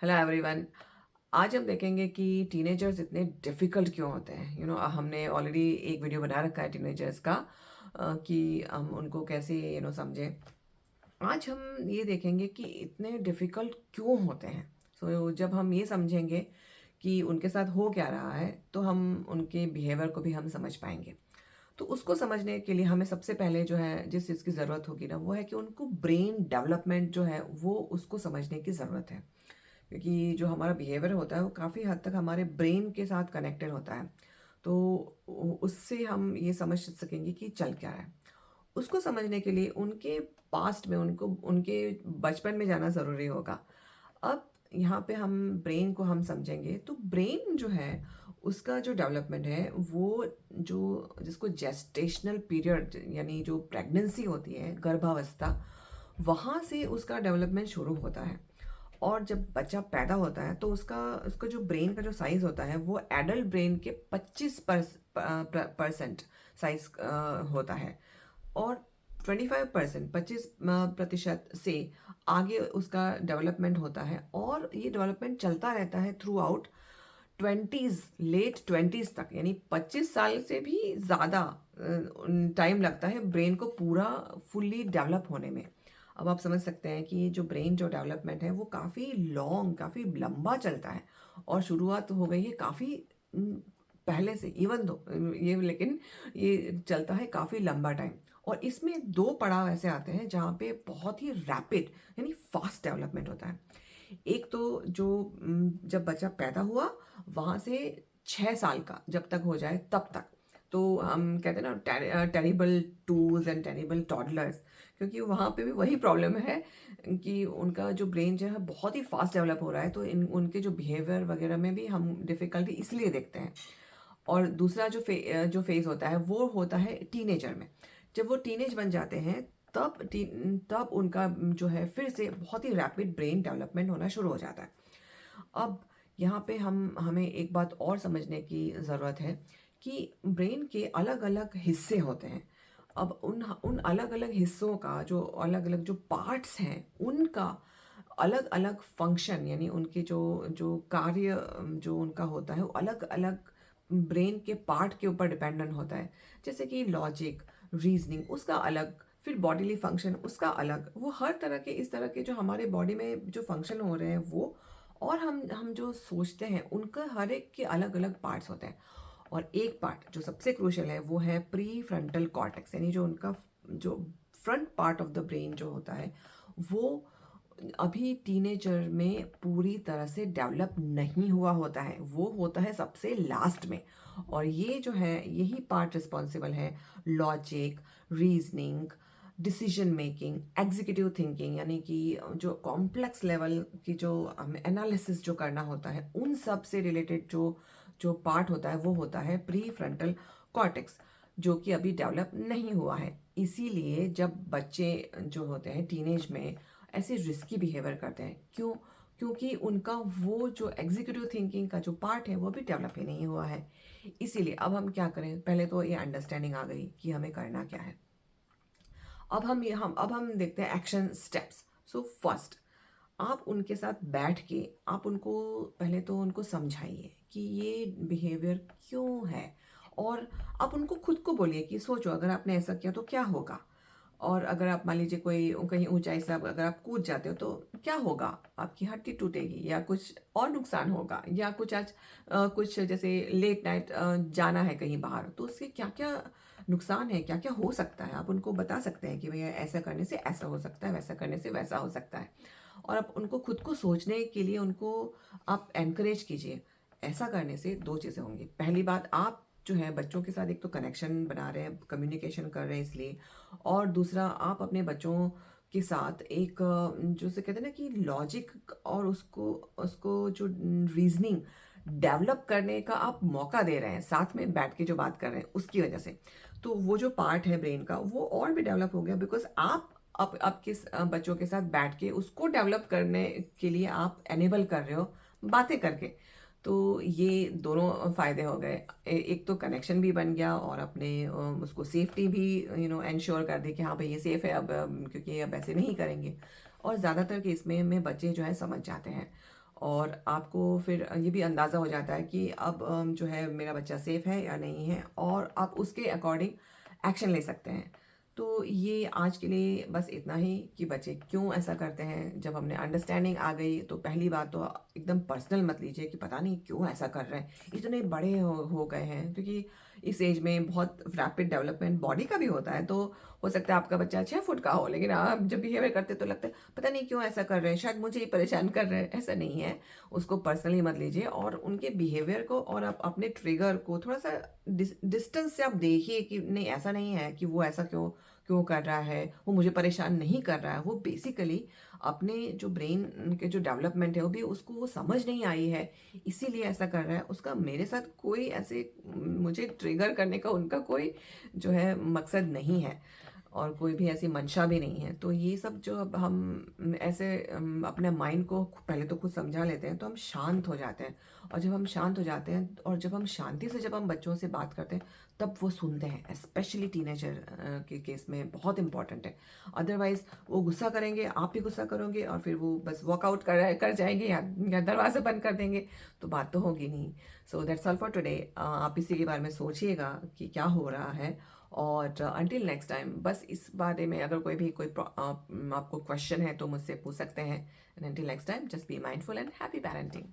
Hello everyone. आज हम देखेंगे कि टीनेजर्स इतने डिफ़िकल्ट क्यों होते हैं। हमने ऑलरेडी एक वीडियो बना रखा है टीनेजर्स का, कि हम उनको कैसे समझें। आज हम ये देखेंगे कि इतने डिफ़िकल्ट क्यों होते हैं। जब हम ये समझेंगे कि उनके साथ हो क्या रहा है, तो हम उनके बिहेवियर को भी हम समझ पाएंगे। तो उसको समझने के लिए हमें सबसे पहले जो है जिस चीज़ की ज़रूरत होगी ना, वो है कि उनको ब्रेन डेवलपमेंट जो है वो उसको समझने की ज़रूरत है। क्योंकि जो हमारा बिहेवियर होता है वो काफ़ी हद तक हमारे ब्रेन के साथ कनेक्टेड होता है। तो उससे हम ये समझ सकेंगे कि चल क्या रहा है। उसको समझने के लिए उनके पास्ट में उनको उनके बचपन में जाना ज़रूरी होगा। अब यहाँ पे हम ब्रेन को हम समझेंगे, तो ब्रेन जो है उसका जो डेवलपमेंट है वो जो जिसको जेस्टेशनल पीरियड यानी जो प्रेगनेंसी होती है, गर्भावस्था, वहाँ से उसका डेवलपमेंट शुरू होता है। और जब बच्चा पैदा होता है तो उसका उसका जो ब्रेन का जो साइज़ होता है वो एडल्ट ब्रेन के 25% साइज होता है। और 25% 25% से आगे उसका डेवलपमेंट होता है, और ये डेवलपमेंट चलता रहता है throughout twenties, late twenties तक, यानी 25 साल से भी ज़्यादा टाइम लगता है ब्रेन को पूरा फुल्ली डेवलप होने में। अब आप समझ सकते हैं कि ये जो ब्रेन जो डेवलपमेंट है वो काफ़ी लॉन्ग, काफ़ी लंबा चलता है। और शुरुआत हो गई है काफ़ी पहले से, इवन दो ये, लेकिन ये चलता है काफ़ी लंबा टाइम। और इसमें दो पड़ाव ऐसे आते हैं जहाँ पे बहुत ही रैपिड यानी फास्ट डेवलपमेंट होता है। एक तो जो जब बच्चा पैदा हुआ, वहाँ से 6 साल का जब तक हो जाए तब तक, तो हम कहते हैं ना terrible twos and terrible toddlers, क्योंकि वहाँ पे भी वही प्रॉब्लम है कि उनका जो ब्रेन जो है बहुत ही फास्ट डेवलप हो रहा है, तो इन उनके जो बिहेवियर वगैरह में भी हम डिफ़िकल्टी इसलिए देखते हैं। और दूसरा जो फेज़ होता है वो होता है टीनेजर में। जब वो टीनेज बन जाते हैं, तब उनका जो है फिर से बहुत ही रैपिड ब्रेन डेवलपमेंट होना शुरू हो जाता है। अब यहाँ पे हमें एक बात और समझने की ज़रूरत है कि ब्रेन के अलग-अलग हिस्से होते हैं। अब उन उन अलग-अलग हिस्सों का जो अलग-अलग जो पार्ट्स हैं, उनका अलग-अलग फंक्शन यानी उनके जो जो कार्य जो उनका होता है वो अलग-अलग ब्रेन के पार्ट के ऊपर डिपेंडेंट होता है। जैसे कि लॉजिक, रीज़निंग उसका अलग, फिर बॉडीली फंक्शन उसका अलग। वो हर तरह के इस तरह के जो हमारे बॉडी में जो फंक्शन हो रहे हैं वो, और हम जो सोचते हैं उनका हर एक के अलग-अलग पार्ट्स होते हैं। और एक पार्ट जो सबसे क्रूशियल है वो है प्री फ्रंटल कॉर्टेक्स, यानी जो उनका जो front part of the brain जो होता है वो अभी टीनेजर में पूरी तरह से डेवलप नहीं हुआ होता है, वो होता है सबसे लास्ट में। और ये जो है यही पार्ट रिस्पॉन्सिबल है logic, reasoning, decision making, executive thinking, यानी कि जो कॉम्प्लेक्स लेवल की जो हमें एनालिसिस जो करना होता है, उन सब से रिलेटेड जो जो पार्ट होता है वो होता है प्री फ्रंटल कॉर्टेक्स, जो कि अभी डेवलप नहीं हुआ है। इसीलिए जब बच्चे जो होते हैं टीनेज में ऐसे रिस्की बिहेवियर करते हैं, क्यों? क्योंकि उनका वो जो एग्जीक्यूटिव थिंकिंग का जो पार्ट है वो भी डेवलप ही नहीं हुआ है। इसीलिए अब हम क्या करें, पहले तो ये अंडरस्टैंडिंग आ गई कि हमें करना क्या है। अब हम देखते हैं एक्शन स्टेप्स। सो फर्स्ट, आप उनके साथ बैठ के आप उनको पहले तो उनको समझाइए कि ये बिहेवियर क्यों है। और आप उनको खुद को बोलिए कि सोचो अगर आपने ऐसा किया तो क्या होगा। और अगर आप मान लीजिए कोई कहीं ऊंचाई से अगर आप कूद जाते हो तो क्या होगा, आपकी हड्डी टूटेगी या कुछ और नुकसान होगा, या कुछ आज कुछ जैसे लेट नाइट जाना है कहीं बाहर, तो उसके क्या क्या नुकसान है, क्या क्या हो सकता है, आप उनको बता सकते हैं कि भैया ऐसा करने से ऐसा हो सकता है, वैसा करने से वैसा हो सकता है। और आप उनको खुद को सोचने के लिए उनको आप एनकरेज कीजिए। ऐसा करने से दो चीज़ें होंगी। पहली बात, आप जो है बच्चों के साथ एक तो कनेक्शन बना रहे हैं, कम्युनिकेशन कर रहे हैं इसलिए। और दूसरा, आप अपने बच्चों के साथ एक जो से कहते हैं ना कि लॉजिक और उसको उसको जो रीजनिंग डेवलप करने का आप मौका दे रहे हैं, साथ में बैठ के जो बात कर रहे हैं उसकी वजह से, तो वो जो पार्ट है ब्रेन का वो और भी डेवलप हो गया, बिकॉज आप आपके बच्चों के साथ बैठ के उसको डेवलप करने के लिए आप एनेबल कर रहे हो बातें करके। तो ये दोनों फ़ायदे हो गए। एक तो कनेक्शन भी बन गया, और अपने उसको सेफ्टी भी इंश्योर कर दी कि हाँ भाई ये सेफ़ है अब, क्योंकि अब ऐसे नहीं करेंगे। और ज़्यादातर केस में बच्चे जो है समझ जाते हैं। और आपको फिर ये भी अंदाज़ा हो जाता है कि अब जो है मेरा बच्चा सेफ़ है या नहीं है, और आप उसके अकॉर्डिंग एक्शन ले सकते हैं। तो ये आज के लिए बस इतना ही कि बच्चे क्यों ऐसा करते हैं। जब हमने अंडरस्टैंडिंग आ गई तो पहली बात तो एकदम पर्सनल मत लीजिए कि पता नहीं क्यों ऐसा कर रहे हैं, इतने बड़े हो गए हैं, क्योंकि इस एज में बहुत रैपिड डेवलपमेंट बॉडी का भी होता है। तो हो सकता है आपका बच्चा 6 फुट का हो, लेकिन आप जब बिहेवियर करते तो लगता है पता नहीं क्यों ऐसा कर रहे हैं, शायद मुझे ही परेशान कर रहे हैं। ऐसा नहीं है, उसको पर्सनली मत लीजिए, और उनके बिहेवियर को और आप अपने ट्रिगर को थोड़ा सा डिस्टेंस से आप देखिए कि नहीं, ऐसा नहीं है कि वो ऐसा क्यों क्यों कर रहा है, वो मुझे परेशान नहीं कर रहा है, वो बेसिकली अपने जो ब्रेन के जो डेवलपमेंट है वो भी उसको वो समझ नहीं आई है, इसीलिए ऐसा कर रहा है। उसका मेरे साथ कोई ऐसे मुझे ट्रिगर करने का उनका कोई जो है मकसद नहीं है, और कोई भी ऐसी मंशा भी नहीं है। तो ये सब जो अब हम ऐसे अपने माइंड को पहले तो खुद समझा लेते हैं तो हम शांत हो जाते हैं, और जब हम शांत हो जाते हैं और जब हम शांति से जब हम बच्चों से बात करते हैं तब वो सुनते हैं, स्पेशली टीनेजर के केस में बहुत इंपॉर्टेंट है। अदरवाइज वो गुस्सा करेंगे, आप भी गुस्सा करोगे, और फिर वो बस वॉकआउट कर जाएंगे या दरवाज़ा बंद कर देंगे, तो बात तो होगी नहीं। So that's all for today. आप इसी के बारे में सोचिएगा कि क्या हो रहा है, और अंटिल नेक्स्ट टाइम बस इस बारे में अगर आपको क्वेश्चन है तो मुझसे पूछ सकते हैं। And until next time, just be mindful and happy parenting.